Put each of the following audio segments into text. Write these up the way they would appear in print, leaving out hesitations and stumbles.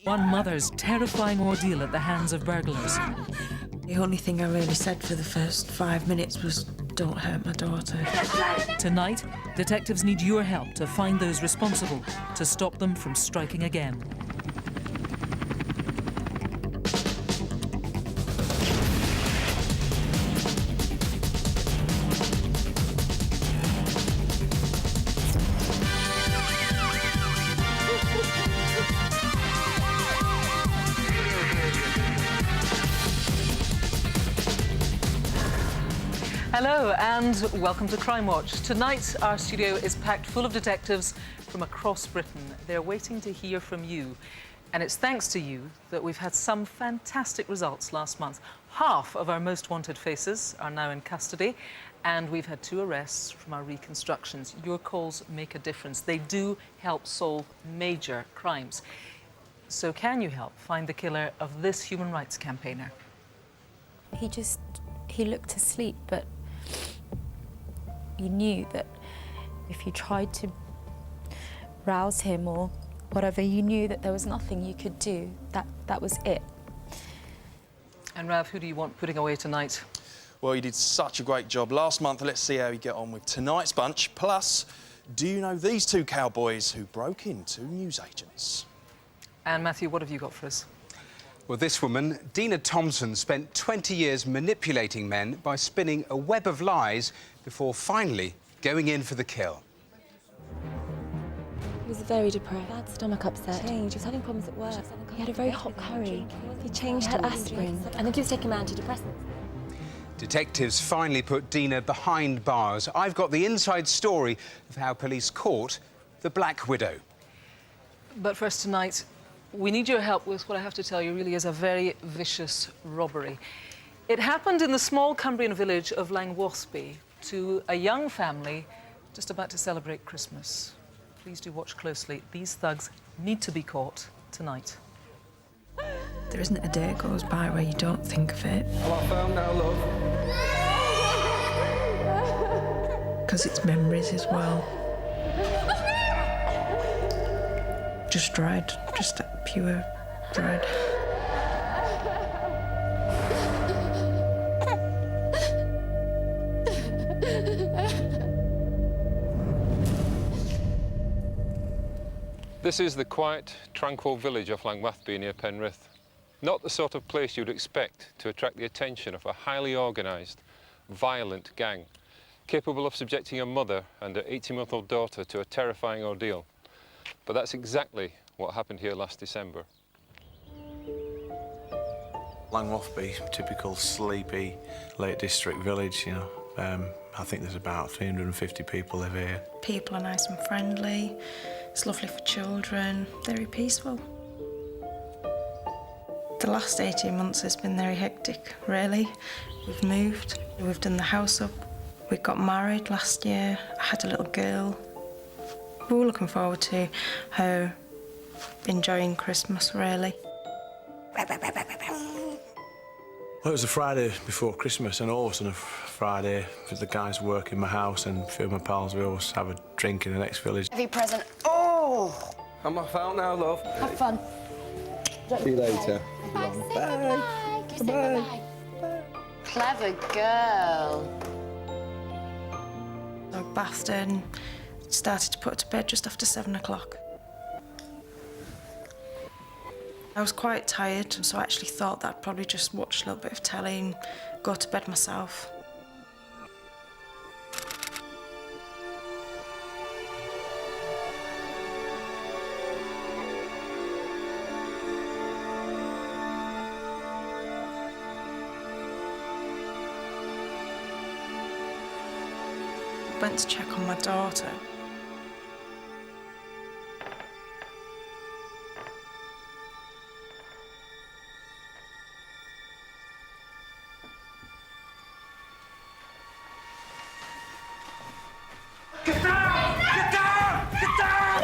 One mother's terrifying ordeal at the hands of burglars. The only thing I really said for the first 5 minutes was, "Don't hurt my daughter." Tonight, detectives need your help to find those responsible, to stop them from striking again. Hello and welcome to Crimewatch. Tonight, our studio is packed full of detectives from across Britain. They're waiting to hear from you. And it's thanks to you that we've had some fantastic results last month. Half of our most wanted faces are now in custody, and we've had 2 arrests from our reconstructions. Your calls make a difference. They do help solve major crimes. So can you help find the killer of this human rights campaigner? He looked asleep, but you knew that if you tried to rouse him or whatever, you knew that there was nothing you could do. That was it. And Rav, who do you want putting away tonight? Well, you did such a great job last month. Let's see how you get on with tonight's bunch. Plus, do you know these 2 cowboys who broke into newsagents? And Matthew, what have you got for us? Well, this woman, Dina Thompson, spent 20 years manipulating men by spinning a web of lies before finally going in for the kill. He was very depressed. Bad stomach upset. He was having problems at work. He had a very hot curry. He changed had aspirin. I think he was taking antidepressants. Detectives finally put Dina behind bars. I've got the inside story of how police caught the Black Widow. But first tonight, we need your help with what I have to tell you really is a very vicious robbery. It happened in the small Cumbrian village of Langworthby to a young family just about to celebrate Christmas. Please do watch closely. These thugs need to be caught tonight. There isn't a day goes by where you don't think of it. Well, I found now, love. Because it's memories as well. Just dread, just that pure dread. This is the quiet, tranquil village of Langworthby near Penrith. Not the sort of place you'd expect to attract the attention of a highly organised, violent gang, capable of subjecting a mother and her 18-month-old daughter to a terrifying ordeal. But that's exactly what happened here last December. Langworthby, typical sleepy Lake District village, you know. I think there's about 350 people live here. People are nice and friendly. It's lovely for children. Very peaceful. The last 18 months has been very hectic, really. We've moved. We've done the house up. We got married last year. I had a little girl. We were looking forward to her enjoying Christmas, really. Well, it was a Friday before Christmas, and all of a sudden, Friday, because the guys work in my house and a few of my pals, we always have a drink in the next village. Heavy present. Oh! I'm off out now, love. Have fun. See you later. Bye. Bye. Clever girl. I bathed her and started to put her to bed just after 7 o'clock. I was quite tired, so I actually thought that I'd probably just watch a little bit of telly and go to bed myself. Went to check on my daughter. Get down! Get down! Get down!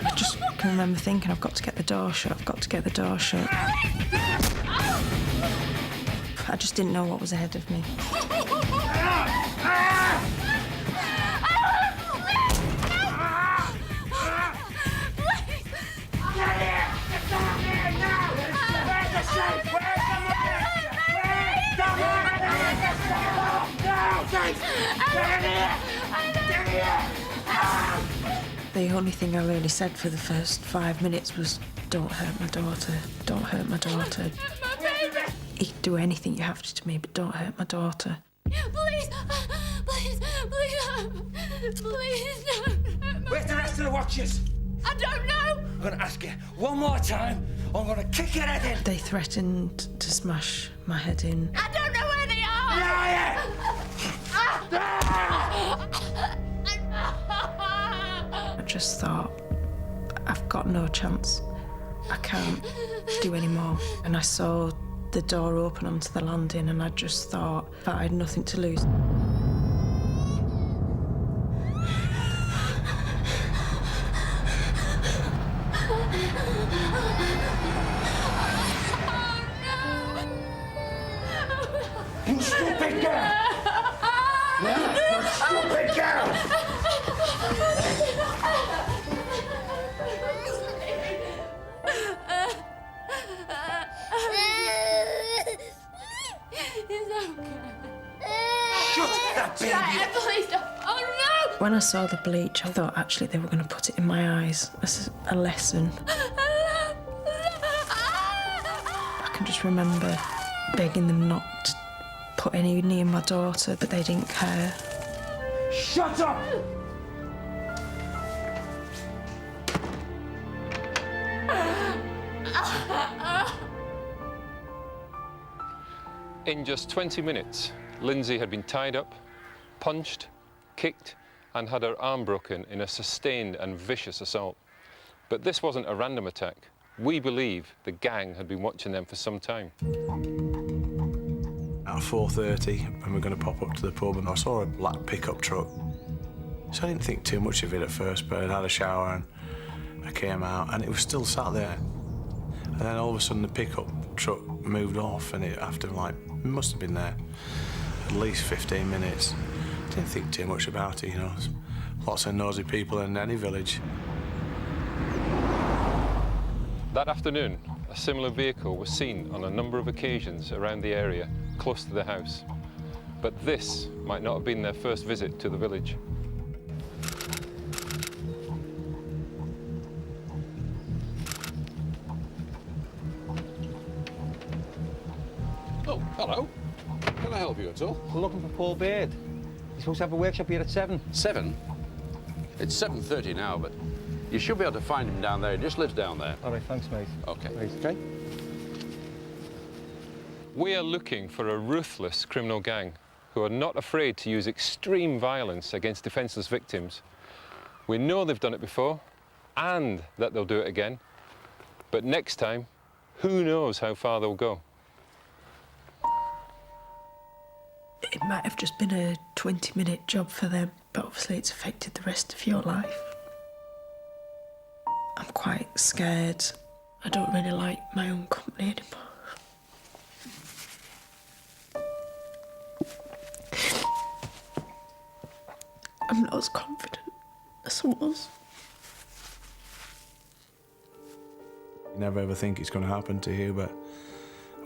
I just can remember thinking, I've got to get the door shut, I've got to get the door shut. I just didn't know what was ahead of me. The only thing I really said for the first 5 minutes was, don't hurt my daughter, don't hurt my daughter. My baby! You can do anything you have to me, but don't hurt my daughter. Please, please, please, please don't. Where's the rest of the watchers? I don't know. I'm going to ask you one more time, or I'm going to kick your head in. They threatened to smash my head in. I don't know where they are. I just thought, I've got no chance. I can't do any more. And I saw the door open onto the landing, and I just thought that I had nothing to lose. You stupid girl! Yeah, you stupid girl! It's okay. Shut that baby! Please don't. Oh no! When I saw the bleach, I thought actually they were going to put it in my eyes as a lesson. I can just remember begging them not to put any near my daughter, but they didn't care. Shut up! In just 20 minutes, Lindsay had been tied up, punched, kicked, and had her arm broken in a sustained and vicious assault. But this wasn't a random attack. We believe the gang had been watching them for some time. At 4:30, when we were going to pop up to the pub, and I saw a black pickup truck. So I didn't think too much of it at first, but I'd had a shower and I came out and it was still sat there. And then all of a sudden the pickup truck moved off, and it must have been there at least 15 minutes. Didn't think too much about it, you know. There's lots of nosy people in any village. That afternoon, a similar vehicle was seen on a number of occasions around the area, close to the house. But this might not have been their first visit to the village. Oh, hello. Can I help you at all? We're looking for Paul Baird. He's supposed to have a workshop here at 7. 7? It's 7:30 now, but you should be able to find him down there. He just lives down there. All right, thanks, mate. OK. Right. OK. We are looking for a ruthless criminal gang who are not afraid to use extreme violence against defenceless victims. We know they've done it before and that they'll do it again. But next time, who knows how far they'll go. It might have just been a 20-minute job for them, but obviously it's affected the rest of your life. I'm quite scared. I don't really like my own company anymore. I'm not as confident as I was. You never ever think it's going to happen to you, but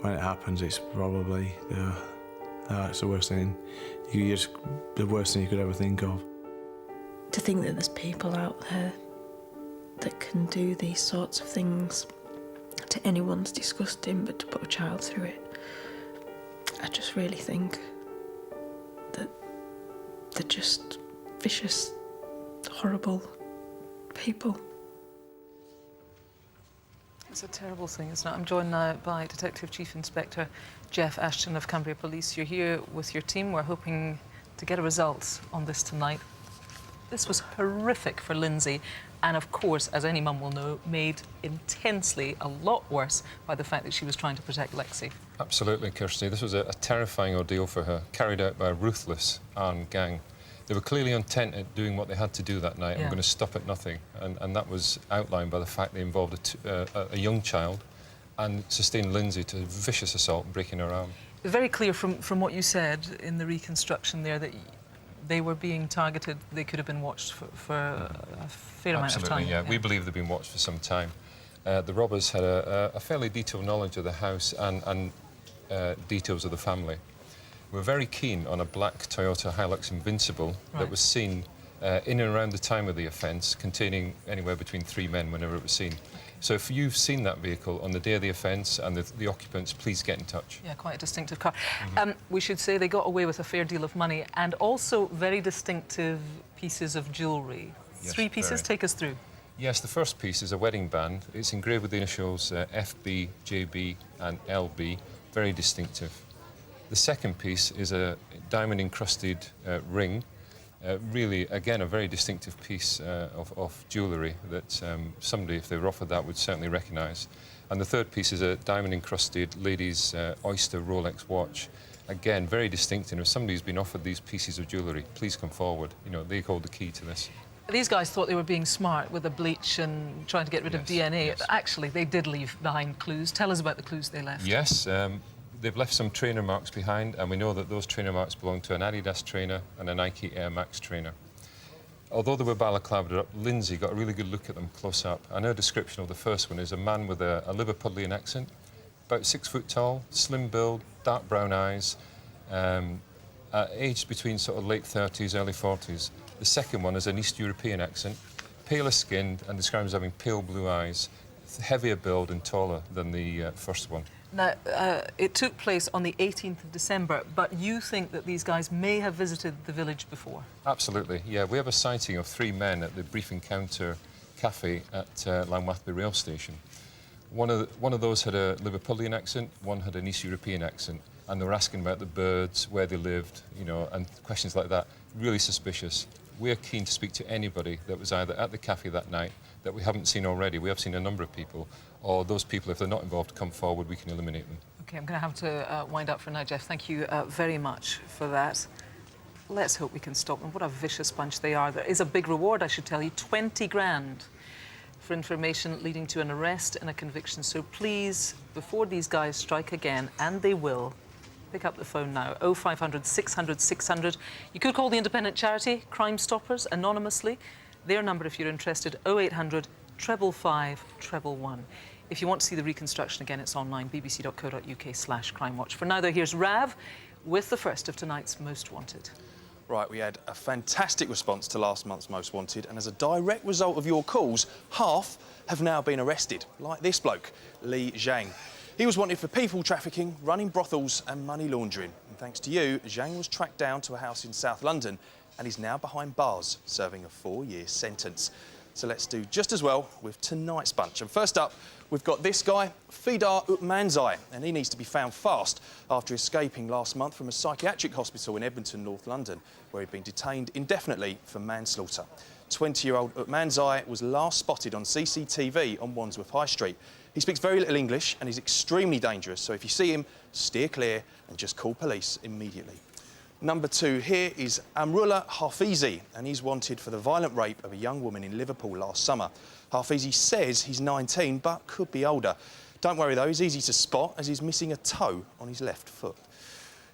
when it happens, it's probably it's the worst thing. The worst thing you could ever think of. To think that there's people out there that can do these sorts of things to anyone's disgusting, but to put a child through it, I just really think that they're just vicious, horrible people. It's a terrible thing, isn't it? I'm joined now by Detective Chief Inspector Jeff Ashton of Cumbria Police. You're here with your team. We're hoping to get a result on this tonight. This was horrific for Lindsay, and of course, as any mum will know, made intensely a lot worse by the fact that she was trying to protect Lexi. Absolutely, Kirsty. This was a terrifying ordeal for her, carried out by a ruthless armed gang. They were clearly intent at doing what they had to do that night and were going to stop at nothing. And that was outlined by the fact they involved a young child and sustained Lindsay to a vicious assault, breaking her arm. Very clear from what you said in the reconstruction there that they were being targeted. They could have been watched for a fair amount of time. Absolutely, yeah. We believe they've been watched for some time. The robbers had a fairly detailed knowledge of the house and details of the family. We're very keen on a black Toyota Hilux Invincible that was seen in and around the time of the offence, containing anywhere between 3 men whenever it was seen. So if you've seen that vehicle on the day of the offence and the occupants, please get in touch. Yeah, quite a distinctive car. We should say they got away with a fair deal of money and also very distinctive pieces of jewellery. Yes, 3 pieces, very. take us through. Yes, the first piece is a wedding band. It's engraved with the initials FB, JB and LB, very distinctive. The second piece is a diamond-encrusted ring. Really, again, a very distinctive piece of jewellery that somebody, if they were offered that, would certainly recognise. And the third piece is a diamond-encrusted ladies' Oyster Rolex watch. Again, very distinctive. If somebody's been offered these pieces of jewellery, please come forward. You know, they hold the key to this. These guys thought they were being smart with the bleach and trying to get rid of DNA. Yes. Actually, they did leave behind clues. Tell us about the clues they left. Yes, they've left some trainer marks behind, and we know that those trainer marks belong to an Adidas trainer and a Nike Air Max trainer. Although they were balaclavaed up, Lindsay got a really good look at them close up. And her description of the first one is a man with a Liverpudlian accent, about 6 foot tall, slim build, dark brown eyes, aged between sort of late 30s, early 40s. The second one is an East European accent, paler skinned and described as having pale blue eyes, heavier build and taller than the first one. Now, it took place on the 18th of December, but you think that these guys may have visited the village before? Absolutely, yeah. We have a sighting of 3 men at the Brief Encounter cafe at Langwathby rail station. One of those had a Liverpudlian accent, one had an East European accent, and they were asking about the birds, where they lived, you know, and questions like that. Really suspicious. We're keen to speak to anybody that was either at the cafe that night that we haven't seen already. We have seen a number of people, or those people, if they're not involved, come forward, we can eliminate them. OK, I'm going to have to wind up for now, Jeff. Thank you very much for that. Let's hope we can stop them. What a vicious bunch they are. There is a big reward, I should tell you, 20 grand for information leading to an arrest and a conviction. So please, before these guys strike again, and they will, pick up the phone now, 0500 600 600. You could call the independent charity, Crime Stoppers, anonymously. Their number, if you're interested, 0800 555 111. If you want to see the reconstruction again, it's online, bbc.co.uk/crimewatch. For now, though, here's Rav with the first of tonight's Most Wanted. Right, we had a fantastic response to last month's Most Wanted, and as a direct result of your calls, half have now been arrested, like this bloke, Li Zhang. He was wanted for people trafficking, running brothels and money laundering. And thanks to you, Zhang was tracked down to a house in South London and is now behind bars, serving a 4-year sentence. So let's do just as well with tonight's bunch. And first up, we've got this guy, Fidar Utmanzai, and he needs to be found fast after escaping last month from a psychiatric hospital in Edmonton, North London, where he'd been detained indefinitely for manslaughter. 20-year-old Utmanzai was last spotted on CCTV on Wandsworth High Street. He speaks very little English and is extremely dangerous, so if you see him, steer clear and just call police immediately. Number 2 here is Amrullah Hafizi, and he's wanted for the violent rape of a young woman in Liverpool last summer. Hafizi says he's 19, but could be older. Don't worry though, he's easy to spot as he's missing a toe on his left foot.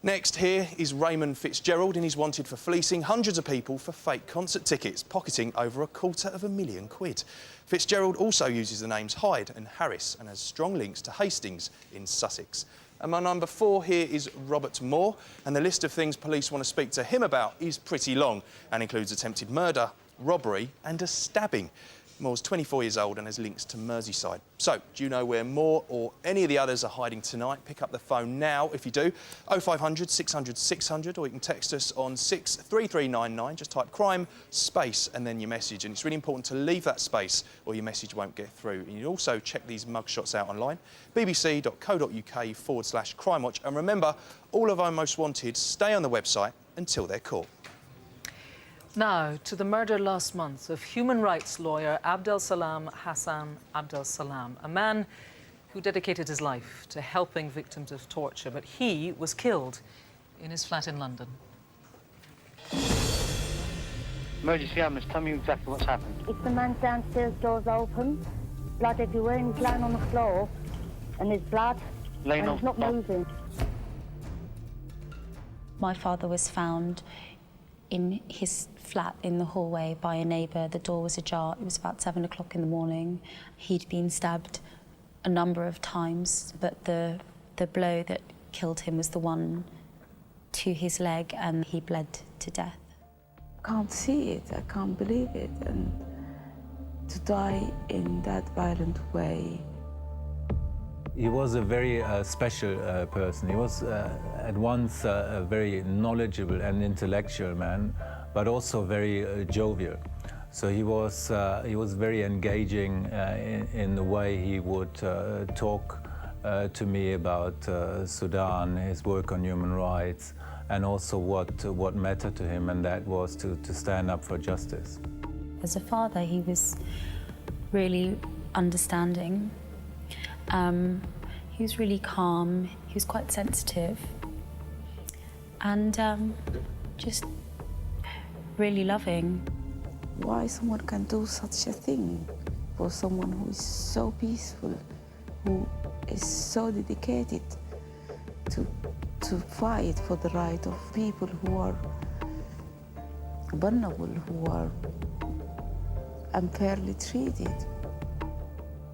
Next here is Raymond Fitzgerald, and he's wanted for fleecing hundreds of people for fake concert tickets, pocketing over £250,000. Fitzgerald also uses the names Hyde and Harris and has strong links to Hastings in Sussex. And my number 4 here is Robert Moore, and the list of things police want to speak to him about is pretty long and includes attempted murder, robbery and a stabbing. Moore's 24 years old and has links to Merseyside. So, do you know where Moore or any of the others are hiding tonight? Pick up the phone now if you do. 0500 600 600, or you can text us on 63399. Just type crime, space, and then your message. And it's really important to leave that space or your message won't get through. And you can also check these mugshots out online, bbc.co.uk/crimewatch. And remember, all of our Most Wanted stay on the website until they're caught. Now, to the murder last month of human rights lawyer Abdel Salam Hassan Abdel Salam, a man who dedicated his life to helping victims of torture, but he was killed in his flat in London. Emergency ambulance, tell me exactly what's happened. It's the man's downstairs doors open, blood everywhere, and he's lying on the floor, and there's blood, and he's not moving. My father was found in his flat in the hallway by a neighbour. The door was ajar. It was about 7 o'clock in the morning. He'd been stabbed a number of times, but the blow that killed him was the one to his leg, and he bled to death. can't see it, I can't believe it, and to die in that violent way. He was a very special person. He was at once a very knowledgeable and intellectual man, but also very jovial. So he was very engaging in the way he would talk to me about Sudan, his work on human rights, and also what mattered to him, and that was to stand up for justice. As a father, he was really understanding. He was really calm, he was quite sensitive, and just really loving. Why someone can do such a thing for someone who is so peaceful, who is so dedicated to fight for the right of people who are vulnerable, who are unfairly treated.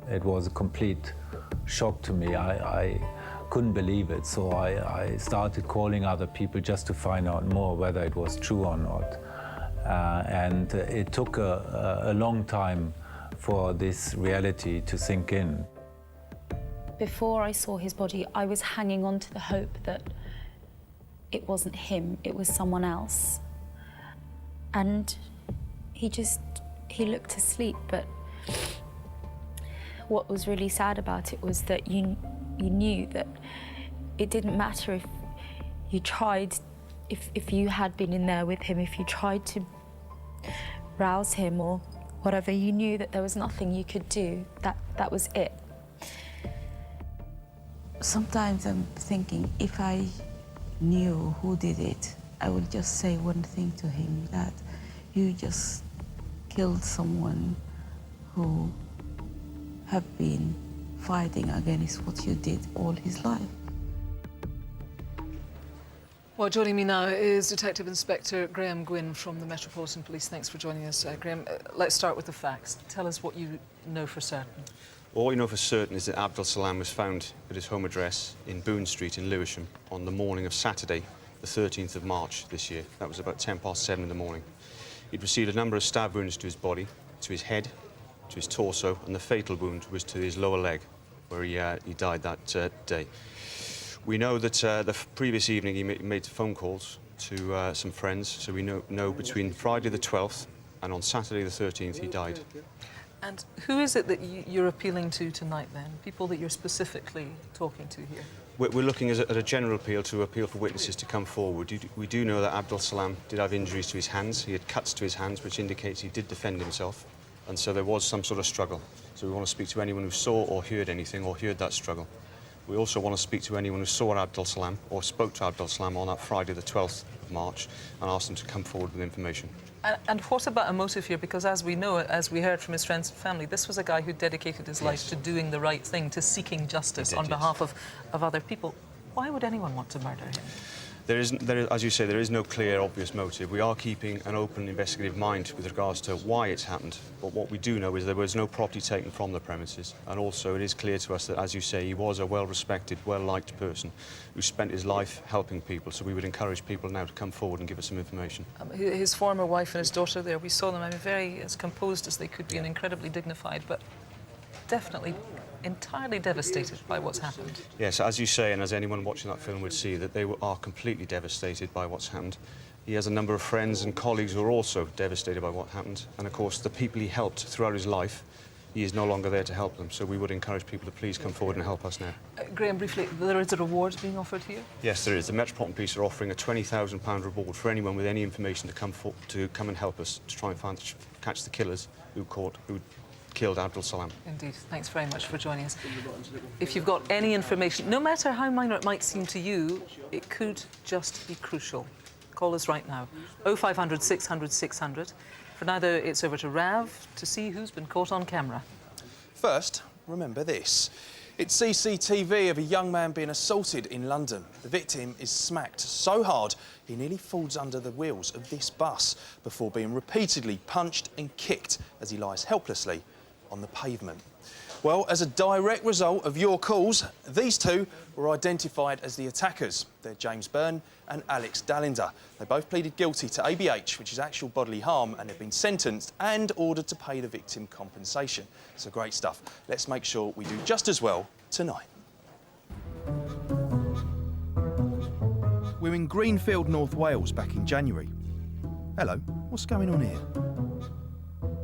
It was a complete shock to me. I couldn't believe it, so I started calling other people just to find out more whether it was true or not. And it took a long time for this reality to sink in. Before I saw his body, I was hanging on to the hope that it wasn't him, it was someone else. And he looked asleep, but what was really sad about it was that you knew that it didn't matter if you tried, if you had been in there with him, if you tried to rouse him or whatever, you knew that there was nothing you could do. That was it. Sometimes I'm thinking, if I knew who did it, I would just say one thing to him, that you just killed someone who have been fighting against what you did all his life. Well, joining me now is Detective Inspector Graham Gwynn from the Metropolitan Police. Thanks for joining us, Graham. Let's start with the facts. Tell us what you know for certain. All we know for certain is that Abdul Salam was found at his home address in Boone Street in Lewisham on the morning of Saturday, the 13th of March this year. That was about 7:10 in the morning. He'd received a number of stab wounds to his body, to his head, to his torso, and the fatal wound was to his lower leg, where he died that day. We know that the previous evening he made phone calls to some friends, so we know between Friday the 12th and on Saturday the 13th he died. And who is it that you're appealing to tonight, then? People that you're specifically talking to here? We're looking at a general appeal for witnesses to come forward. We do know that Abdul Salam did have injuries to his hands. He had cuts to his hands, which indicates he did defend himself. And so there was some sort of struggle. So we want to speak to anyone who saw or heard anything or heard that struggle. We also want to speak to anyone who saw Abdul Salam or spoke to Abdul Salam on that Friday the 12th of March and asked them to come forward with information. And what about a motive here? Because as we know, as we heard from his friends and family, this was a guy who dedicated his life to doing the right thing, to seeking justice on behalf of other people. Why would anyone want to murder him? As you say, there is no clear, obvious motive. We are keeping an open, investigative mind with regards to why it's happened. But what we do know is there was no property taken from the premises. And also, it is clear to us that, as you say, he was a well-respected, well-liked person who spent his life helping people. So we would encourage people now to come forward and give us some information. His former wife and his daughter there, we saw them, I mean, very as composed as they could be and incredibly dignified, but definitely entirely devastated by what's happened. Yes, as you say, and as anyone watching that film would see, that they are completely devastated by what's happened. He has a number of friends and colleagues who are also devastated by what happened. And of course, the people he helped throughout his life, he is no longer there to help them. So we would encourage people to please come forward and help us now. Graham, briefly, there is a reward being offered here? Yes, there is. The Metropolitan Police are offering a £20,000 reward for anyone with any information to come and help us to try and catch the killers who killed Abdul Salam. Indeed. Thanks very much for joining us. If you've got any information, no matter how minor it might seem to you, it could just be crucial. Call us right now. 0500 600 600. For now, though, it's over to Rav to see who's been caught on camera. First, remember this. It's CCTV of a young man being assaulted in London. The victim is smacked so hard he nearly falls under the wheels of this bus before being repeatedly punched and kicked as he lies helplessly on the pavement. Well, as a direct result of your calls, these two were identified as the attackers. They're James Byrne and Alex Dallender. They both pleaded guilty to ABH, which is actual bodily harm, and they've been sentenced and ordered to pay the victim compensation. So great stuff. Let's make sure we do just as well tonight. We're in Greenfield, North Wales, back in January. Hello, what's going on here?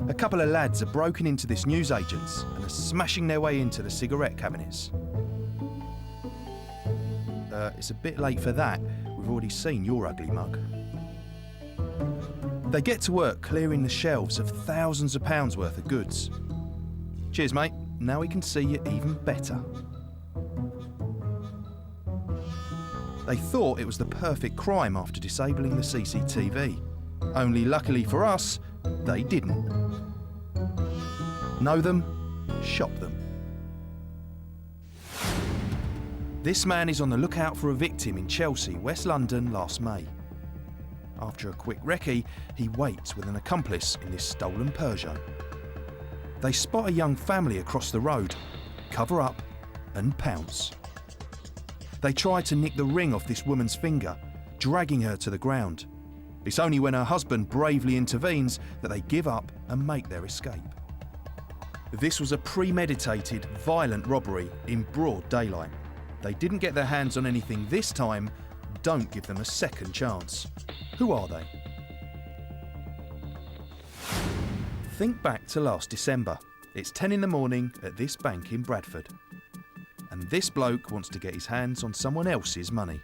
A couple of lads have broken into this newsagent's and are smashing their way into the cigarette cabinets. It's a bit late for that. We've already seen your ugly mug. They get to work clearing the shelves of thousands of pounds worth of goods. Cheers, mate. Now we can see you even better. They thought it was the perfect crime after disabling the CCTV. Only luckily for us, they didn't. Know them, shop them. This man is on the lookout for a victim in Chelsea, West London, last May. After a quick recce, he waits with an accomplice in this stolen Peugeot. They spot a young family across the road, cover up and pounce. They try to nick the ring off this woman's finger, dragging her to the ground. It's only when her husband bravely intervenes that they give up and make their escape. This was a premeditated, violent robbery in broad daylight. They didn't get their hands on anything this time. Don't give them a second chance. Who are they? Think back to last December. It's 10 in the morning at this bank in Bradford. And this bloke wants to get his hands on someone else's money.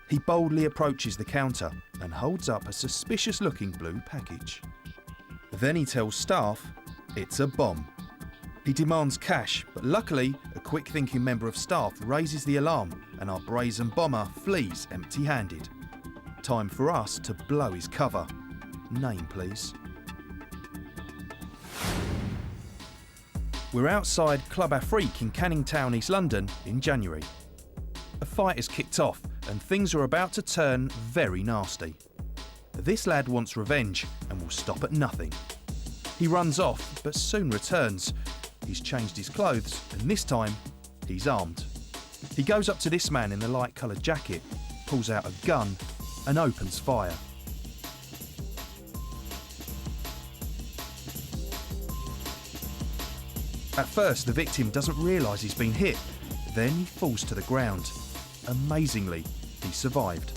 He boldly approaches the counter and holds up a suspicious-looking blue package. Then he tells staff it's a bomb. He demands cash, but luckily, a quick-thinking member of staff raises the alarm and our brazen bomber flees empty-handed. Time for us to blow his cover. Name, please. We're outside Club Afrique in Canning Town, East London, in January. A fight has kicked off and things are about to turn very nasty. This lad wants revenge and will stop at nothing. He runs off, but soon returns. He's changed his clothes, and this time, he's armed. He goes up to this man in the light-coloured jacket, pulls out a gun, and opens fire. At first, the victim doesn't realise he's been hit. Then he falls to the ground. Amazingly, he survived.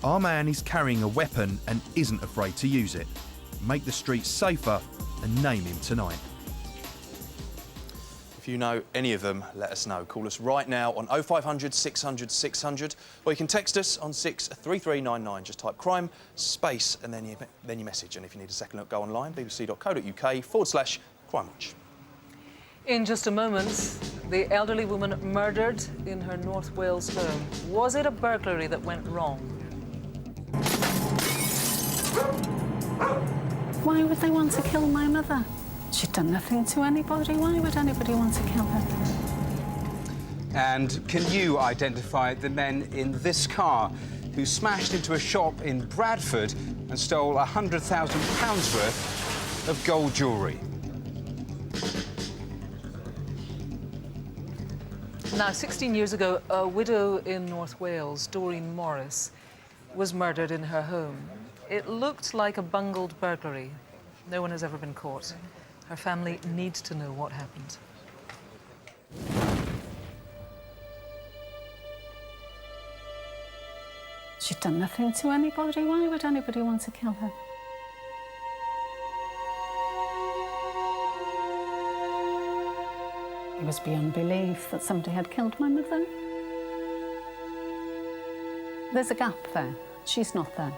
Our man is carrying a weapon and isn't afraid to use it. Make the streets safer and name him tonight. If you know any of them, let us know. Call us right now on 0500 600 600, or you can text us on 63399. Just type crime, space, and then your message. And if you need a second look, go online, bbc.co.uk/Crimewatch. In just a moment, the elderly woman murdered in her North Wales home. Was it a burglary that went wrong? Why would they want to kill my mother? She'd done nothing to anybody. Why would anybody want to kill her? And can you identify the men in this car who smashed into a shop in Bradford and stole £100,000 worth of gold jewellery? Now, 16 years ago, a widow in North Wales, Doreen Morris, was murdered in her home. It looked like a bungled burglary. No one has ever been caught. Her family needs to know what happened. She'd done nothing to anybody. Why would anybody want to kill her? It was beyond belief that somebody had killed my mother. There's a gap there. She's not there.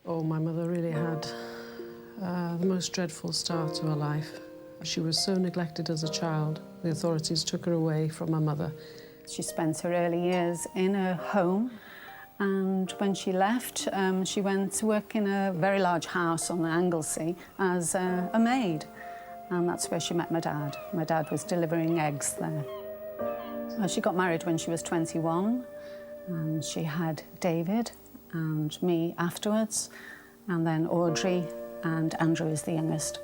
Oh, my mother really had the most dreadful start to her life. She was so neglected as a child. The authorities took her away from her mother. She spent her early years in her home, and when she left, she went to work in a very large house on the Anglesey as a maid. And that's where she met my dad. My dad was delivering eggs there. She got married when she was 21, and she had David and me afterwards. and then Audrey, and Andrew is the youngest.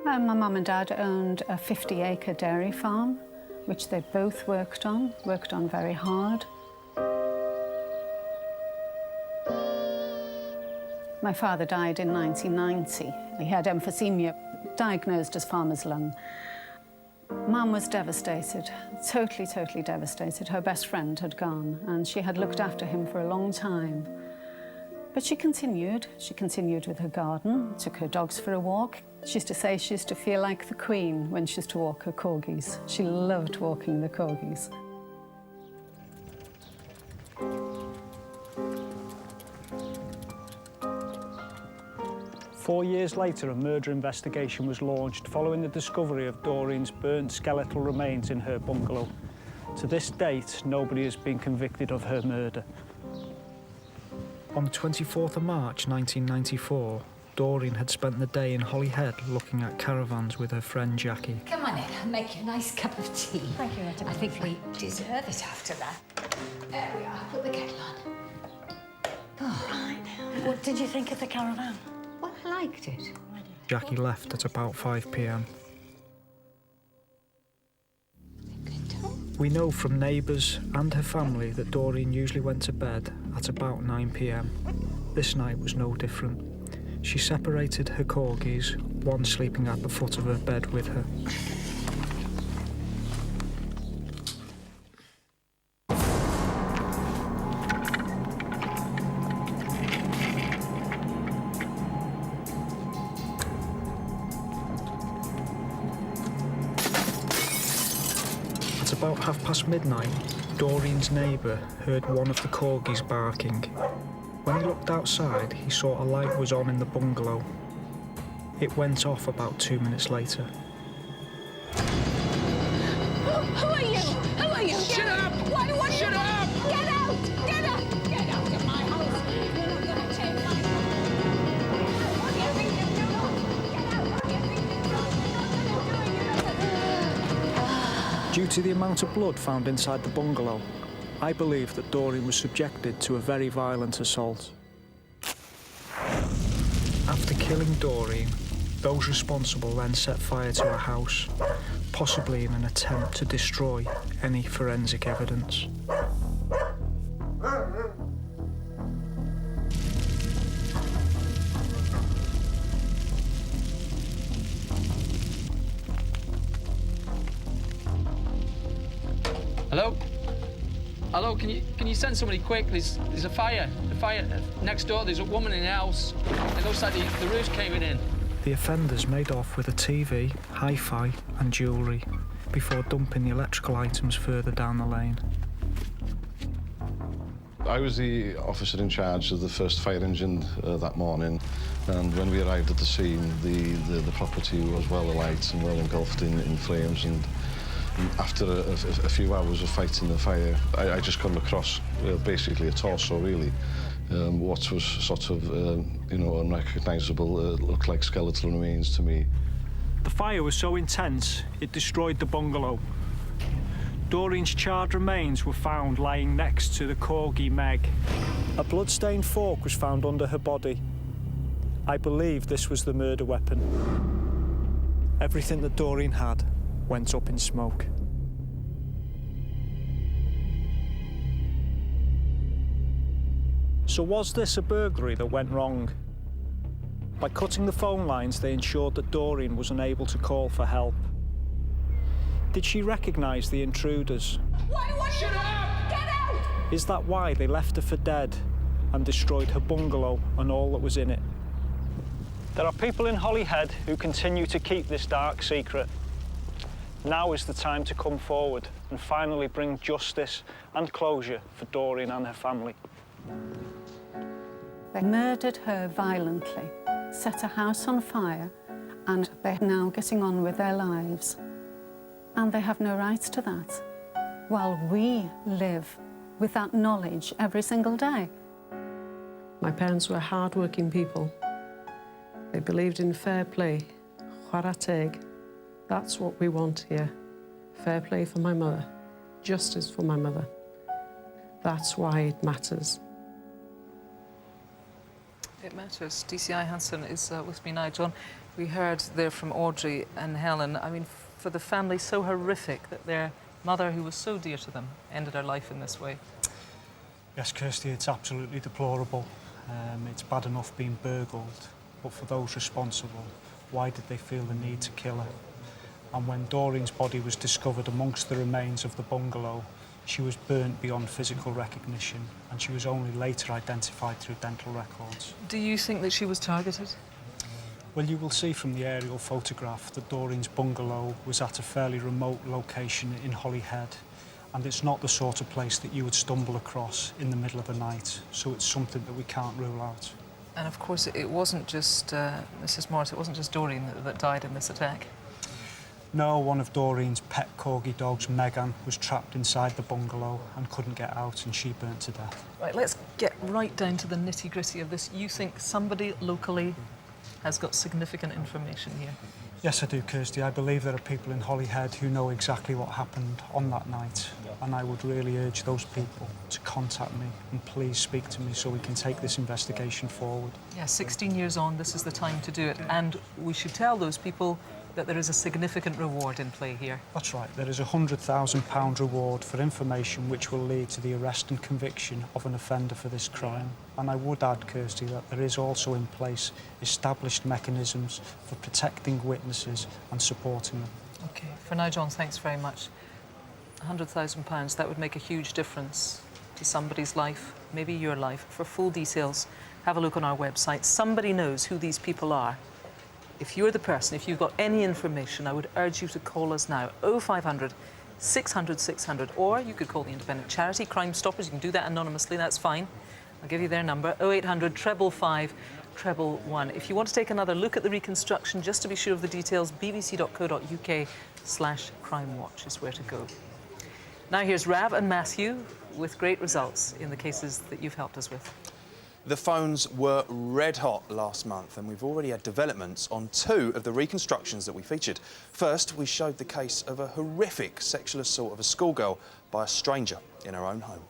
My mum and dad owned a 50-acre dairy farm, which they both worked on very hard. My father died in 1990. He had emphysema, diagnosed as farmer's lung. Mum was devastated, totally devastated. Her best friend had gone, and she had looked after him for a long time. But she continued with her garden, took her dogs for a walk. She used to say she used to feel like the Queen when she used to walk her corgis. She loved walking the corgis. Four years later, a murder investigation was launched following the discovery of Doreen's burnt skeletal remains in her bungalow. To this date, nobody has been convicted of her murder. On the 24th of March 1994, Doreen had spent the day in Holyhead looking at caravans with her friend Jackie. Come on in, I'll make you a nice cup of tea. Thank you, Retta. I think we deserve it after that. There we are, put the kettle on. Oh. Right. What did you think of the caravan? Well, I liked it. Jackie left at about 5 p.m. We know from neighbours and her family that Doreen usually went to bed at about 9 p.m. This night was no different. She separated her corgis, one sleeping at the foot of her bed with her. At about midnight, Doreen's neighbour heard one of the corgis barking. When he looked outside, he saw a light was on in the bungalow. It went off about 2 minutes later. Who are you? Who are you? Shut up! What do you Shut up! Get out! Get out! Get out of my house! You're not going to take my house! What do you think you're doing? Get out! What do you think you're doing? You're not going to do it! Due to the amount of blood found inside the bungalow, I believe that Doreen was subjected to a very violent assault. After killing Doreen, those responsible then set fire to her house, possibly in an attempt to destroy any forensic evidence. Hello? Hello, can you send somebody quick? There's a fire. The fire next door. There's a woman in the house. It looks like the roof's caving in. The offenders made off with a TV, hi-fi and jewellery before dumping the electrical items further down the lane. I was the officer in charge of the first fire engine that morning, and when we arrived at the scene, the property was well alight and well engulfed in flames, and after a few hours of fighting the fire, I just come across basically a torso, really. What was sort of, unrecognisable, looked like skeletal remains to me. The fire was so intense, it destroyed the bungalow. Doreen's charred remains were found lying next to the corgi Meg. A blood-stained fork was found under her body. I believe this was the murder weapon. Everything that Doreen had went up in smoke. So was this a burglary that went wrong? By cutting the phone lines, they ensured that Doreen was unable to call for help. Did she recognise the intruders? Shut up! Get out! Is that why they left her for dead and destroyed her bungalow and all that was in it? There are people in Holyhead who continue to keep this dark secret. Now is the time to come forward and finally bring justice and closure for Doreen and her family. They murdered her violently, set a house on fire, and they're now getting on with their lives. And they have no rights to that, while we live with that knowledge every single day. My parents were hard-working people. They believed in fair play, chwarae teg. That's what we want here. Fair play for my mother, justice for my mother. That's why it matters. It matters. DCI Hansen is with me now. John, we heard there from Audrey and Helen. I mean, for the family, so horrific that their mother, who was so dear to them, ended her life in this way. Yes, Kirsty, it's absolutely deplorable. It's bad enough being burgled, but for those responsible, why did they feel the need to kill her? And when Doreen's body was discovered amongst the remains of the bungalow, she was burnt beyond physical recognition, and she was only later identified through dental records. Do you think that she was targeted? Well, you will see from the aerial photograph that Doreen's bungalow was at a fairly remote location in Holyhead, and it's not the sort of place that you would stumble across in the middle of the night, so it's something that we can't rule out. And of course, it wasn't just Mrs. Morris, it wasn't just Doreen that died in this attack. No, one of Doreen's pet corgi dogs, Megan, was trapped inside the bungalow and couldn't get out, and she burnt to death. Right, let's get right down to the nitty-gritty of this. You think somebody locally has got significant information here? Yes, I do, Kirsty. I believe there are people in Holyhead who know exactly what happened on that night, and I would really urge those people to contact me and please speak to me so we can take this investigation forward. Yeah, 16 years on, this is the time to do it, and we should tell those people that there is a significant reward in play here. That's right. There is a £100,000 reward for information which will lead to the arrest and conviction of an offender for this crime. And I would add, Kirsty, that there is also in place established mechanisms for protecting witnesses and supporting them. OK. For now, John, thanks very much. £100,000, that would make a huge difference to somebody's life, maybe your life. For full details, have a look on our website. Somebody knows who these people are. If you're the person, if you've got any information, I would urge you to call us now, 0500 600 600, or you could call the independent charity, Crime Stoppers. You can do that anonymously, that's fine. I'll give you their number, 0800 555 111. If you want to take another look at the reconstruction, just to be sure of the details, bbc.co.uk/crimewatch is where to go. Now here's Rav and Matthew with great results in the cases that you've helped us with. The phones were red hot last month, and we've already had developments on 2 of the reconstructions that we featured. First, we showed the case of a horrific sexual assault of a schoolgirl by a stranger in her own home.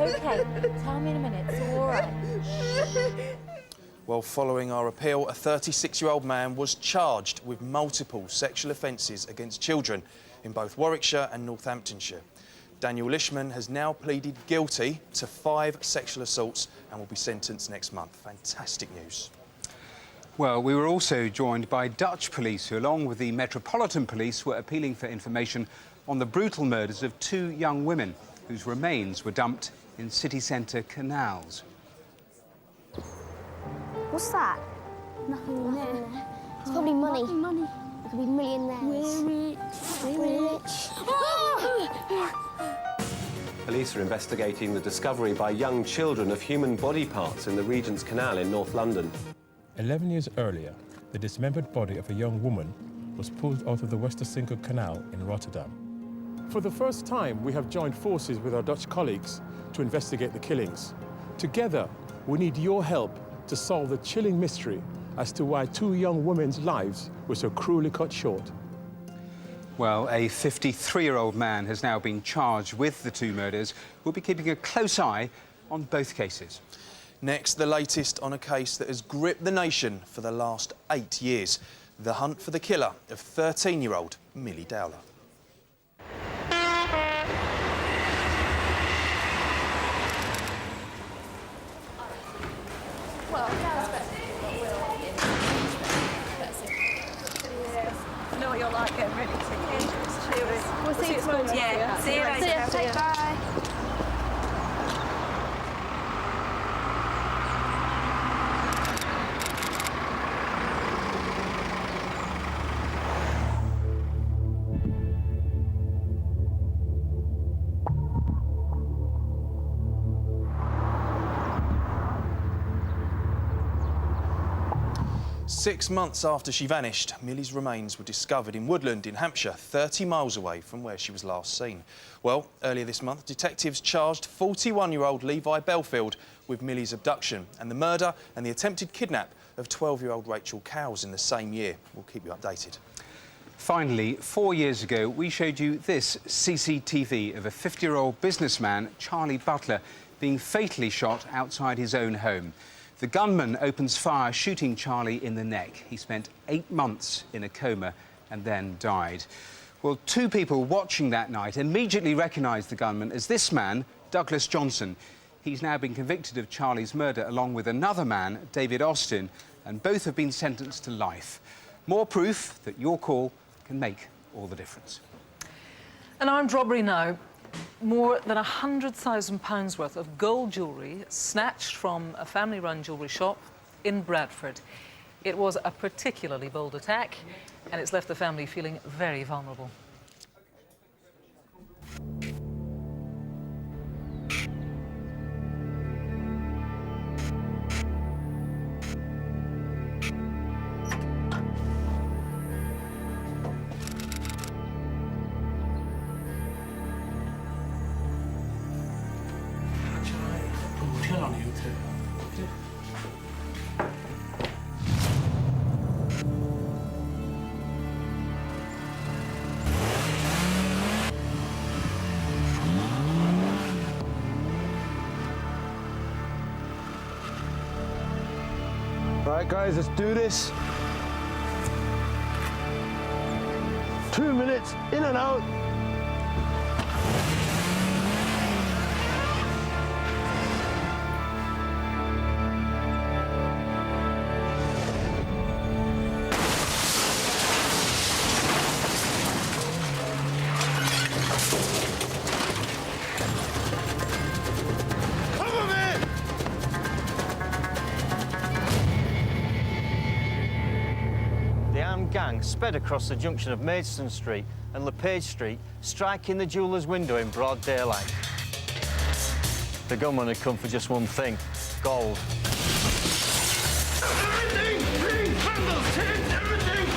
Okay, tell me in a minute, it's all right. Well, following our appeal, a 36-year-old man was charged with multiple sexual offences against children in both Warwickshire and Northamptonshire. Daniel Lishman has now pleaded guilty to 5 sexual assaults and will be sentenced next month. Fantastic news. Well, we were also joined by Dutch police who, along with the Metropolitan Police, were appealing for information on the brutal murders of 2 young women whose remains were dumped in city centre canals. What's that? Nothing in there. It's probably money. Money. It could be millionaires. We're rich. Police are investigating the discovery by young children of human body parts in the Regent's Canal in North London. 11 years earlier, the dismembered body of a young woman was pulled out of the Westersinker Canal in Rotterdam. For the first time, we have joined forces with our Dutch colleagues to investigate the killings. Together, we need your help to solve the chilling mystery as to why 2 young women's lives were so cruelly cut short. Well, a 53-year-old man has now been charged with the 2 murders. We'll be keeping a close eye on both cases. Next, the latest on a case that has gripped the nation for the last 8 years. The hunt for the killer of 13-year-old Millie Dowler. Well, that's better. I know what you're like, getting ready to take pictures. Cheers. We'll see you tomorrow. Yeah, see you later. See you. Bye. 6 months after she vanished, Millie's remains were discovered in woodland in Hampshire, 30 miles away from where she was last seen. Well, earlier this month, detectives charged 41-year-old Levi Belfield with Millie's abduction and the murder and the attempted kidnap of 12-year-old Rachel Cowles in the same year. We'll keep you updated. Finally, 4 years ago, we showed you this CCTV of a 50-year-old businessman, Charlie Butler, being fatally shot outside his own home. The gunman opens fire, shooting Charlie in the neck. He spent 8 months in a coma and then died. Well, 2 people watching that night immediately recognised the gunman as this man, Douglas Johnson. He's now been convicted of Charlie's murder along with another man, David Austin, and both have been sentenced to life. More proof that your call can make all the difference. An armed robbery now. More than £100,000 worth of gold jewellery snatched from a family-run jewellery shop in Bradford. It was a particularly bold attack, and it's left the family feeling very vulnerable. Right, guys, let's do this. 2 minutes, in and out. Gang sped across the junction of Maidstone Street and LePage Street, striking the jeweller's window in broad daylight. The gunman had come for just one thing: gold. Everything! Rings, bundles, tins, everything!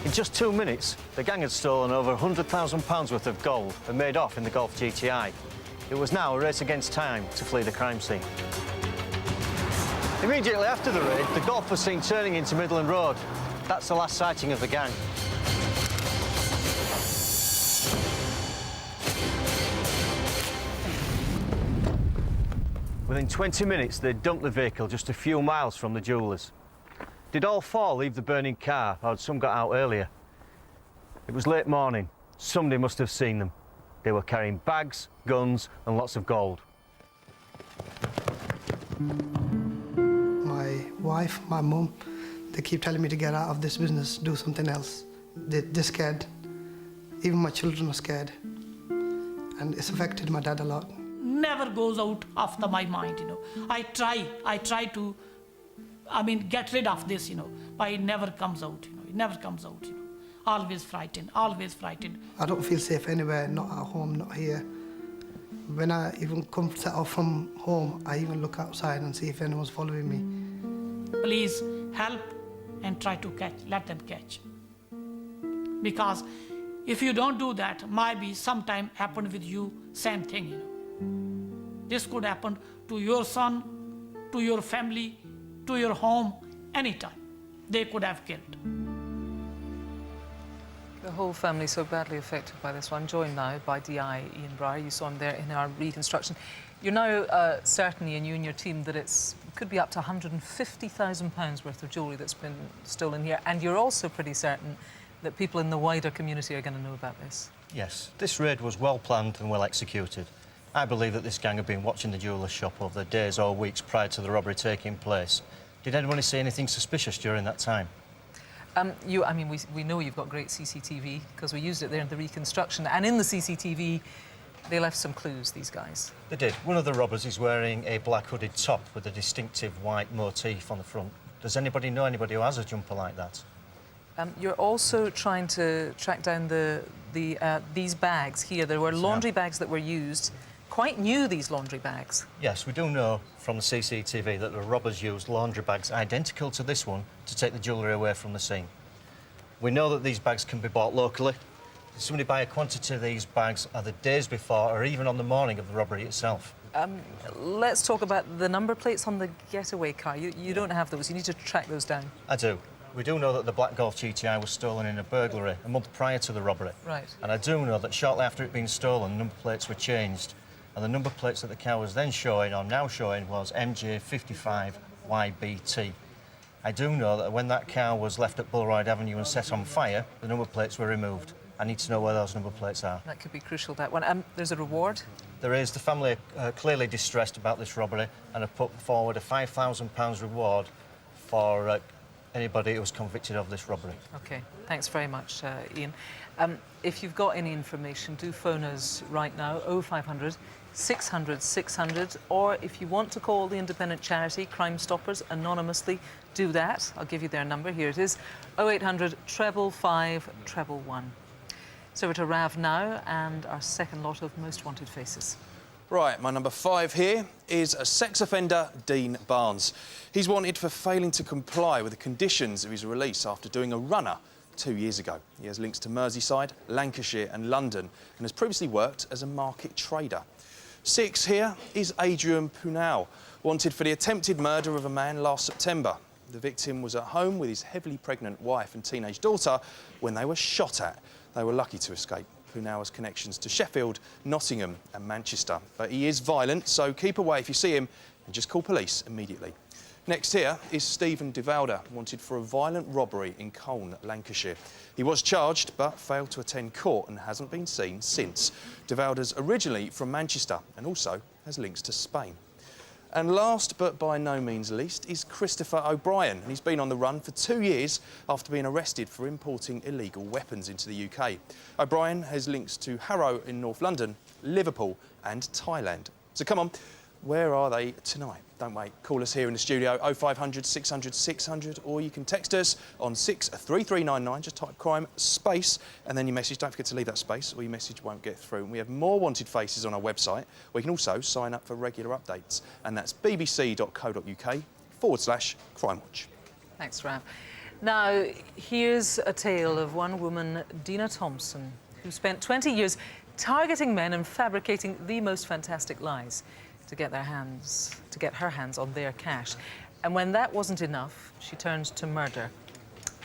In just 2 minutes, the gang had stolen over £100,000 worth of gold and made off in the Golf GTI. It was now a race against time to flee the crime scene. Immediately after the raid, the Golf was seen turning into Midland Road. That's the last sighting of the gang. Within 20 minutes, they'd dumped the vehicle just a few miles from the jewellers. Did all 4 leave the burning car, or had some got out earlier? It was late morning. Somebody must have seen them. They were carrying bags, guns, and lots of gold. My wife, my mum, they keep telling me to get out of this business, do something else. They're scared. Even my children are scared. And it's affected my dad a lot. Never goes out after my mind, you know. I try to, get rid of this, you know, but it never comes out, you know. It never comes out, you know. Always frightened, always frightened. I don't feel safe anywhere, not at home, not here. When I even come set off from home, I even look outside and see if anyone's following me. Please help and try to let them catch. Because if you don't do that, maybe sometime happen with you, same thing, you know. This could happen to your son, to your family, to your home, anytime. They could have killed. The whole family so badly affected by this one. I'm joined now by DI Ian Breyer. You saw him there in our reconstruction. You're now certain, Ian, you and your team, that it could be up to £150,000 worth of jewellery that's been stolen here. And you're also pretty certain that people in the wider community are going to know about this. Yes, this raid was well planned and well executed. I believe that this gang have been watching the jeweller's shop over the days or weeks prior to the robbery taking place. Did anybody see anything suspicious during that time? We know you've got great CCTV because we used it there in the reconstruction. And in the CCTV, they left some clues, these guys. They did. One of the robbers is wearing a black hooded top with a distinctive white motif on the front. Does anybody know anybody who has a jumper like that? You're also trying to track down these bags here. There were laundry bags that were used. Quite new, these laundry bags. Yes, we do know from the CCTV that the robbers used laundry bags identical to this one to take the jewellery away from the scene. We know that these bags can be bought locally. Did somebody buy a quantity of these bags either days before or even on the morning of the robbery itself? Let's talk about the number plates on the getaway car. You don't have those. You need to track those down. I do. We do know that the black Golf GTI was stolen in a burglary a month prior to the robbery. Right. And I do know that shortly after it being stolen, number plates were changed. And the number plates that the car was then showing, or now showing, was MJ55YBT. I do know that when that car was left at Bullroyd Avenue and set on fire, the number plates were removed. I need to know where those number plates are. That could be crucial, that one. There's a reward? There is. The family are clearly distressed about this robbery and have put forward a £5,000 reward for anybody who was convicted of this robbery. OK, thanks very much, Ian. If you've got any information, do phone us right now, 0500 600 600, or if you want to call the independent charity Crime Stoppers anonymously, do that. I'll give you their number. Here it is, 0800 555 111. So we're to Rav now and our second lot of most wanted faces. Right, my number 5 here is a sex offender, Dean Barnes. He's wanted for failing to comply with the conditions of his release after doing a runner 2 years ago. He has links to Merseyside, Lancashire and London and has previously worked as a market trader. 6 here is Adrian Punau, wanted for the attempted murder of a man last September. The victim was at home with his heavily pregnant wife and teenage daughter when they were shot at. They were lucky to escape. Punau has connections to Sheffield, Nottingham and Manchester. But he is violent, so keep away if you see him and just call police immediately. Next here is Stephen Devalder, wanted for a violent robbery in Colne, Lancashire. He was charged but failed to attend court and hasn't been seen since. Devalder's originally from Manchester and also has links to Spain. And last but by no means least is Christopher O'Brien. And he's been on the run for 2 years after being arrested for importing illegal weapons into the UK. O'Brien has links to Harrow in North London, Liverpool and Thailand. So come on, where are they tonight? Don't wait. Call us here in the studio, 0500 600 600, or you can text us on 63399. Just type crime space and then your message. Don't forget to leave that space or your message won't get through. And we have more wanted faces on our website. We can also sign up for regular updates, and that's bbc.co.uk/Crimewatch. Thanks, Rav. Now, here's a tale of one woman, Dina Thompson, who spent 20 years targeting men and fabricating the most fantastic lies to get her hands on their cash. And when that wasn't enough, she turned to murder.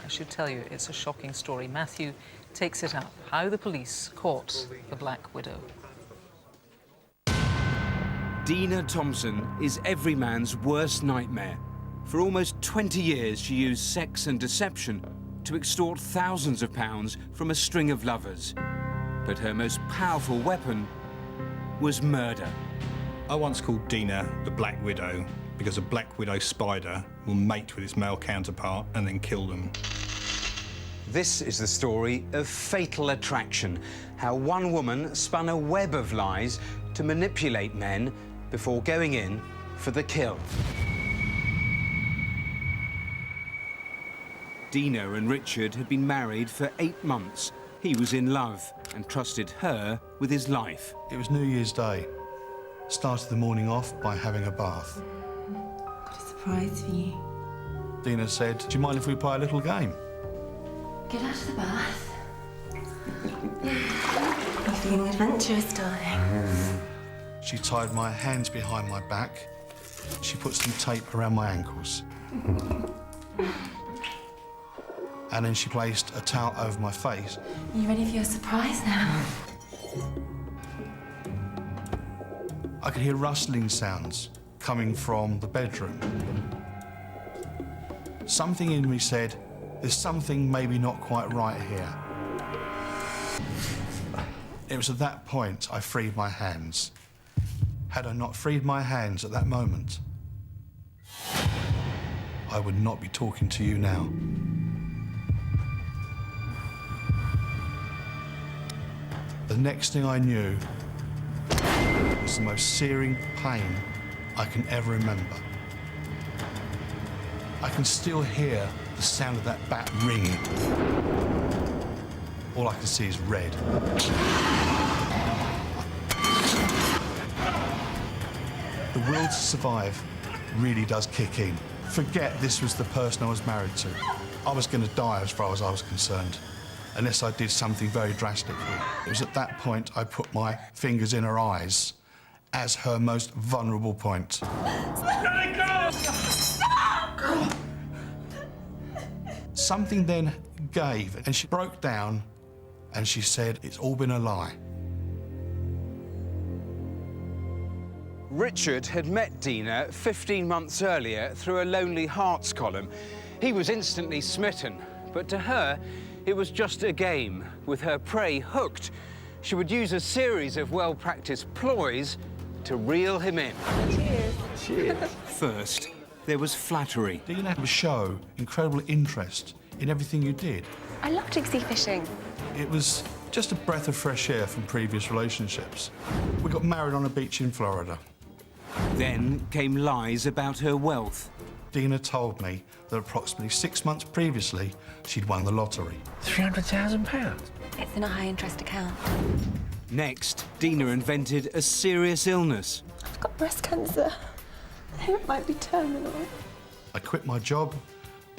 I should tell you, it's a shocking story. Matthew takes it up, how the police caught the Black Widow. Dina Thompson is every man's worst nightmare. For almost 20 years, she used sex and deception to extort thousands of pounds from a string of lovers. But her most powerful weapon was murder. I once called Dina the Black Widow because a Black Widow spider will mate with its male counterpart and then kill them. This is the story of Fatal Attraction, how one woman spun a web of lies to manipulate men before going in for the kill. Dina and Richard had been married for 8 months. He was in love and trusted her with his life. It was New Year's Day. Started the morning off by having a bath. Got a surprise for you. Dina said, "Do you mind if we play a little game?" Get out of the bath. You're feeling adventurous, darling. She tied my hands behind my back. She put some tape around my ankles. and then she placed a towel over my face. Are you ready for your surprise now? I could hear rustling sounds coming from the bedroom. Something in me said, there's something maybe not quite right here. It was at that point I freed my hands. Had I not freed my hands at that moment, I would not be talking to you now. The next thing I knew was the most searing pain I can ever remember. I can still hear the sound of that bat ringing. All I can see is red. The will to survive really does kick in. Forget this was the person I was married to. I was going to die as far as I was concerned, unless I did something very drastic here. It was at that point I put my fingers in her eyes as her most vulnerable point. Let it go! Stop! Something then gave, and she broke down, and she said, it's all been a lie. Richard had met Dina 15 months earlier through a Lonely Hearts column. He was instantly smitten, but to her, it was just a game. With her prey hooked, she would use a series of well-practiced ploys to reel him in. Cheers. Cheers. First, there was flattery. Dina would show incredible interest in everything you did. I love deep sea fishing. It was just a breath of fresh air from previous relationships. We got married on a beach in Florida. Then came lies about her wealth. Dina told me that approximately 6 months previously, she'd won the lottery. £300,000? It's in a high-interest account. Next, Dina invented a serious illness. I've got breast cancer. It might be terminal. I quit my job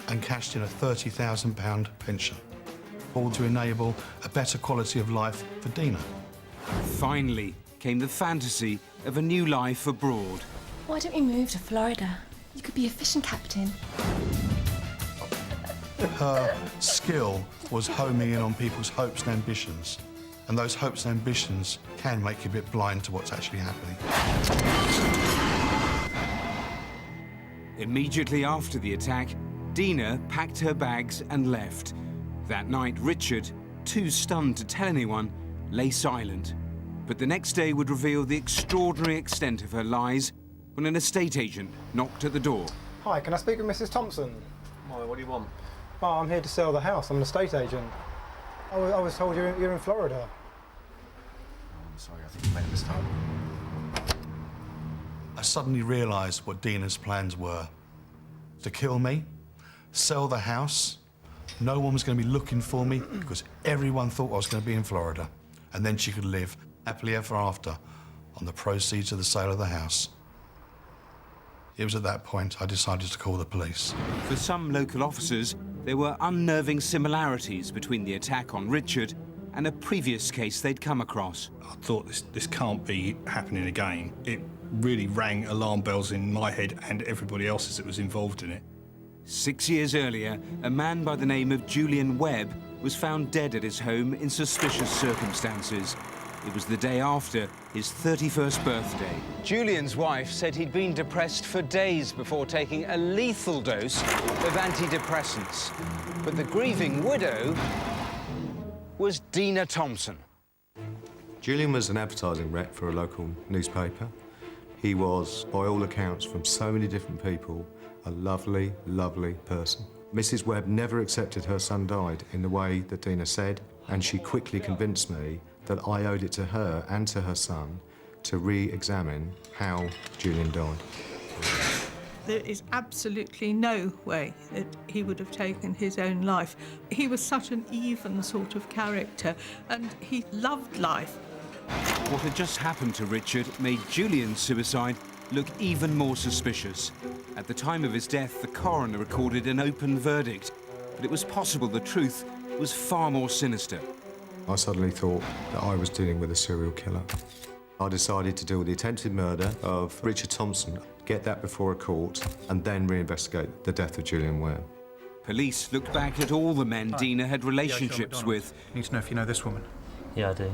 and cashed in a £30,000 pension, all to enable a better quality of life for Dina. Finally came the fantasy of a new life abroad. Why don't we move to Florida? You could be a fishing captain. Her skill was homing in on people's hopes and ambitions. And those hopes and ambitions can make you a bit blind to what's actually happening. Immediately after the attack, Dina packed her bags and left. That night, Richard, too stunned to tell anyone, lay silent. But the next day would reveal the extraordinary extent of her lies when an estate agent knocked at the door. Hi, can I speak with Mrs. Thompson? Why, what do you want? Oh, I'm here to sell the house. I'm an estate agent. I was told you're in Florida. I'm sorry, I think you made a mistake. I suddenly realised what Dina's plans were. To kill me, sell the house. No one was going to be looking for me because everyone thought I was going to be in Florida. And then she could live happily ever after on the proceeds of the sale of the house. It was at that point I decided to call the police. For some local officers, there were unnerving similarities between the attack on Richard and a previous case they'd come across. I thought this can't be happening again. It really rang alarm bells in my head and everybody else's that was involved in it. 6 years earlier, a man by the name of Julian Webb was found dead at his home in suspicious circumstances. It was the day after his 31st birthday. Julian's wife said he'd been depressed for days before taking a lethal dose of antidepressants. But the grieving widow was Dina Thompson. Julian was an advertising rep for a local newspaper. He was, by all accounts, from so many different people, a lovely, lovely person. Mrs. Webb never accepted her son died in the way that Dina said, and she quickly convinced me that I owed it to her and to her son to re-examine how Julian died. There is absolutely no way that he would have taken his own life. He was such an even sort of character, and he loved life. What had just happened to Richard made Julian's suicide look even more suspicious. At the time of his death, the coroner recorded an open verdict, but it was possible the truth was far more sinister. I suddenly thought that I was dealing with a serial killer. I decided to deal with the attempted murder of Richard Thompson, get that before a court, and then reinvestigate the death of Julian Webb. Police looked back at all the men Dina had relationships with. Need to know if you know this woman. Yeah, I do.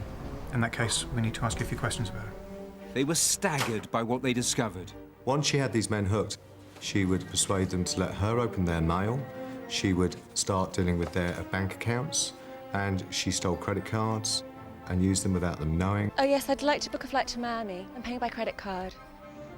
In that case, we need to ask you a few questions about her. They were staggered by what they discovered. Once she had these men hooked, she would persuade them to let her open their mail. She would start dealing with their bank accounts, and she stole credit cards and used them without them knowing. Oh yes, I'd like to book a flight to Miami. I'm paying by credit card.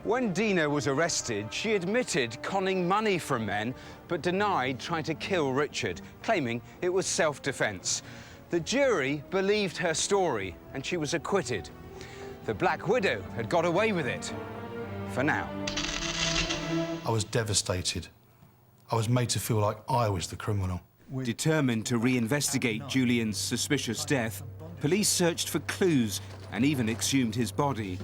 When Dina was arrested, she admitted conning money from men, but denied trying to kill Richard, claiming it was self-defense. The jury believed her story, and she was acquitted. The Black Widow had got away with it. For now. I was devastated. I was made to feel like I was the criminal. Determined to reinvestigate Julian's suspicious death, police searched for clues and even exhumed his body.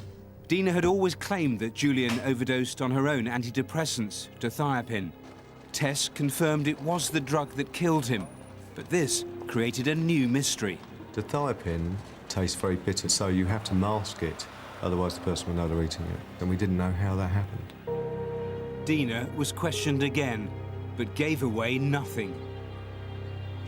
Dina had always claimed that Julian overdosed on her own antidepressants, Daheley. Tests confirmed it was the drug that killed him, but this created a new mystery. Daheley tastes very bitter, so you have to mask it, otherwise the person will know they're eating it. And we didn't know how that happened. Dina was questioned again, but gave away nothing.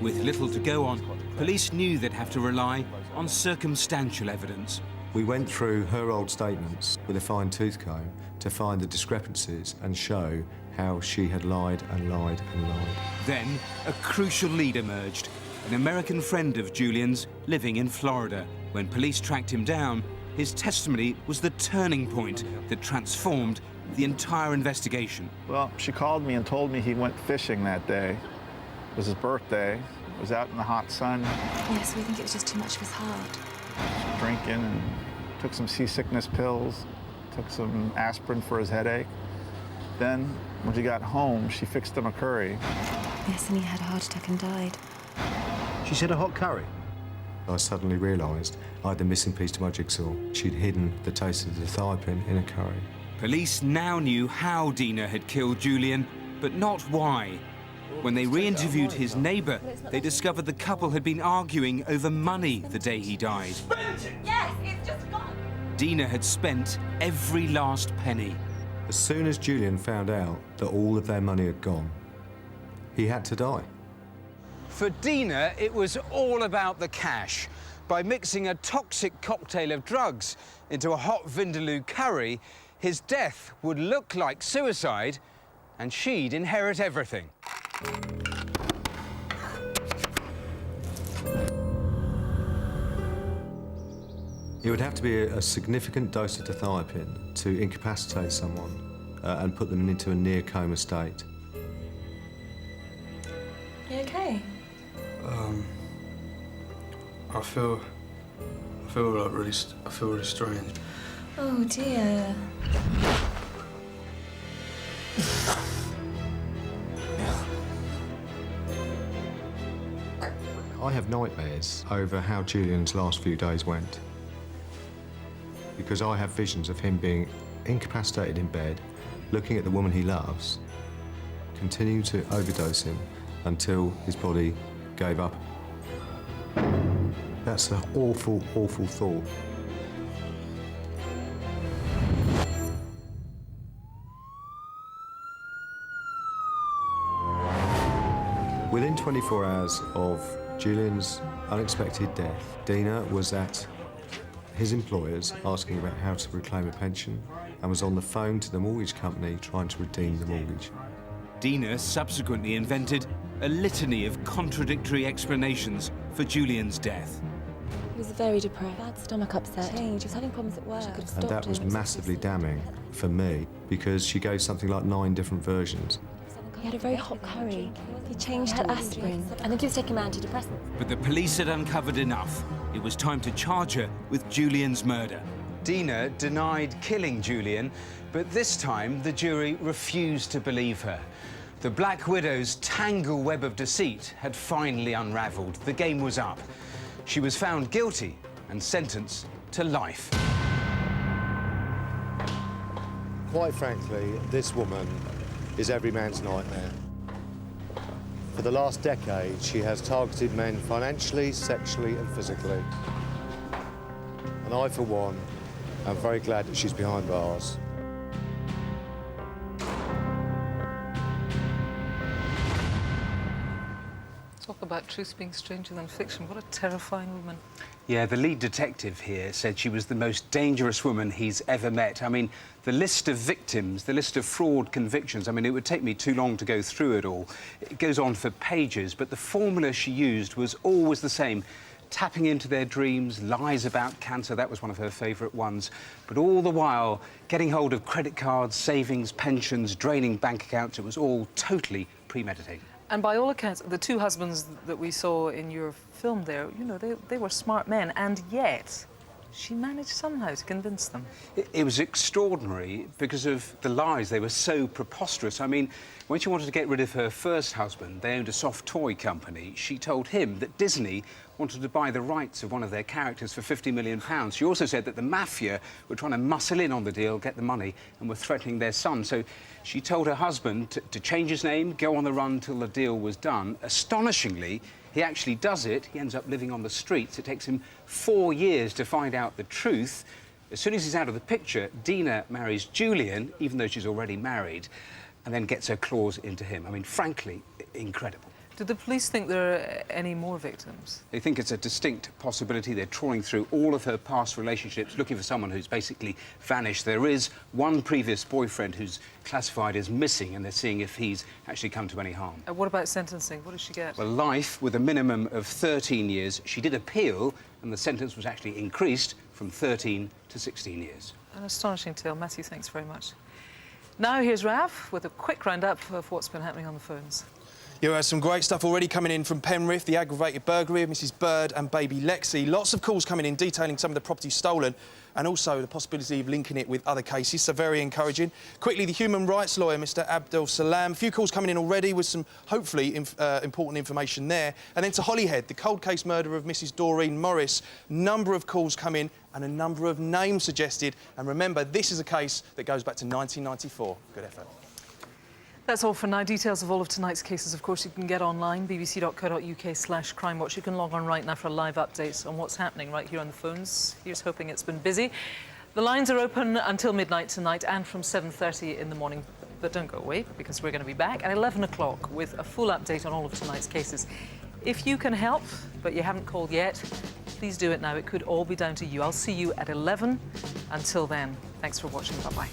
With little to go on, police knew they'd have to rely on circumstantial evidence. We went through her old statements with a fine-tooth comb to find the discrepancies and show how she had lied and lied and lied. Then, a crucial lead emerged, an American friend of Julian's living in Florida. When police tracked him down, his testimony was the turning point that transformed the entire investigation. Well, she called me and told me he went fishing that day. It was his birthday. It was out in the hot sun. Yes, we think it was just too much of his heart. Drinking and took some seasickness pills, took some aspirin for his headache. Then, when she got home, she fixed him a curry. Yes, and he had a heart attack and died. She said a hot curry. I suddenly realised I had the missing piece to my jigsaw. She'd hidden the taste of the Daheley in a curry. Police now knew how Dina had killed Julian, but not why. When they re-interviewed his neighbour, they discovered the couple had been arguing over money the day he died. Yes, it's just gone. Dina had spent every last penny. As soon as Julian found out that all of their money had gone, he had to die. For Dina, it was all about the cash. By mixing a toxic cocktail of drugs into a hot vindaloo curry, his death would look like suicide, and she'd inherit everything. It would have to be a significant dose of Daheley to incapacitate someone and put them into a near coma state. You okay? I feel really strange. Oh dear. I have nightmares over how Julian's last few days went. Because I have visions of him being incapacitated in bed, looking at the woman he loves, continuing to overdose him until his body gave up. That's an awful, awful thought. Within 24 hours of Julian's unexpected death, Dina was at his employers asking about how to reclaim a pension and was on the phone to the mortgage company trying to redeem the mortgage. Dina subsequently invented a litany of contradictory explanations for Julian's death. He was very depressed. Bad stomach upset. He was having problems at work. And that was massively damning for me because she gave something like 9 different versions. He had a very hot curry. He changed to aspirin. I think he was taking antidepressants. But the police had uncovered enough. It was time to charge her with Julian's murder. Dina denied killing Julian, but this time the jury refused to believe her. The Black Widow's tangle web of deceit had finally unravelled. The game was up. She was found guilty and sentenced to life. Quite frankly, this woman is every man's nightmare. For the last decade, she has targeted men financially, sexually and physically. And I, for one, am very glad that she's behind bars. about truth being stranger than fiction. What a terrifying woman. Yeah, the lead detective here said she was the most dangerous woman he's ever met. I mean, the list of victims, the list of fraud convictions, I mean, it would take me too long to go through it all. It goes on for pages, but the formula she used was always the same. Tapping into their dreams, lies about cancer, that was one of her favourite ones. But all the while, getting hold of credit cards, savings, pensions, draining bank accounts, it was all totally premeditated. And by all accounts, the two husbands that we saw in your film there, you know, they were smart men, and yet she managed somehow to convince them. It was extraordinary because of the lies. They were so preposterous. I mean, when she wanted to get rid of her first husband, they owned a soft toy company. She told him that Disney wanted to buy the rights of one of their characters for £50 million. She also said that the mafia were trying to muscle in on the deal, get the money, and were threatening their son. So she told her husband to change his name, go on the run till the deal was done. Astonishingly, he actually does it. He ends up living on the streets. It takes him 4 years to find out the truth. As soon as he's out of the picture, Dina marries Julian, even though she's already married, and then gets her claws into him. I mean, frankly, incredible. Do the police think there are any more victims? They think it's a distinct possibility. They're trawling through all of her past relationships, looking for someone who's basically vanished. There is one previous boyfriend who's classified as missing, and they're seeing if he's actually come to any harm. What about sentencing? What does she get? Well, life with a minimum of 13 years. She did appeal, and the sentence was actually increased from 13 to 16 years. An astonishing tale. Matthew, thanks very much. Now here's Rav with a quick roundup of what's been happening on the phones. You have some great stuff already coming in from Penrith, the aggravated burglary of Mrs Bird and baby Lexi. Lots of calls coming in detailing some of the property stolen and also the possibility of linking it with other cases, so very encouraging. Quickly, the human rights lawyer, Mr Abdel Salam. A few calls coming in already with some, hopefully, important information there. And then to Holyhead, the cold case murder of Mrs Doreen Morris. Number of calls come in and a number of names suggested. And remember, this is a case that goes back to 1994. Good effort. That's all for now. Details of all of tonight's cases, of course, you can get online, bbc.co.uk/crimewatch. You can log on right now for live updates on what's happening right here on the phones. Here's hoping it's been busy. The lines are open until midnight tonight and from 7:30 in the morning. But don't go away, because we're going to be back at 11 o'clock with a full update on all of tonight's cases. If you can help, but you haven't called yet, please do it now. It could all be down to you. I'll see you at 11. Until then, thanks for watching. Bye-bye.